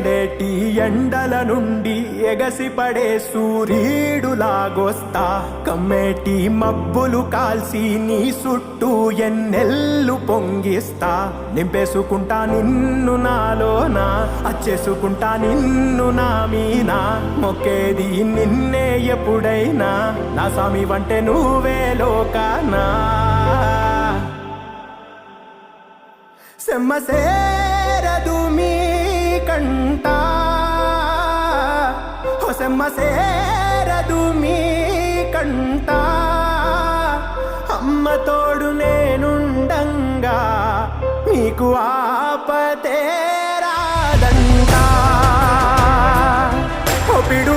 మండేటి ఎండల నుండి ఎగసిపడే సూర్యుడులాగొస్తా కమ్మేటి మబ్బులు కాల్సి నీ చుట్టూ ఎన్నెల్లు పొంగిస్తా నింపేసుకుంటా నిన్ను నాలోనా అచ్చేసుకుంటా నిన్ను నా మీనా మొక్కేది నిన్నే ఎప్పుడైనా నా స్వామి వంటే నువ్వే లోకానా సెమ్మసేరదు మీ కంట సెమ్మసేరదు మీ కంట అమ్మ తోడు నేనుండంగా మీకు ఆపతే రాదంట పిడు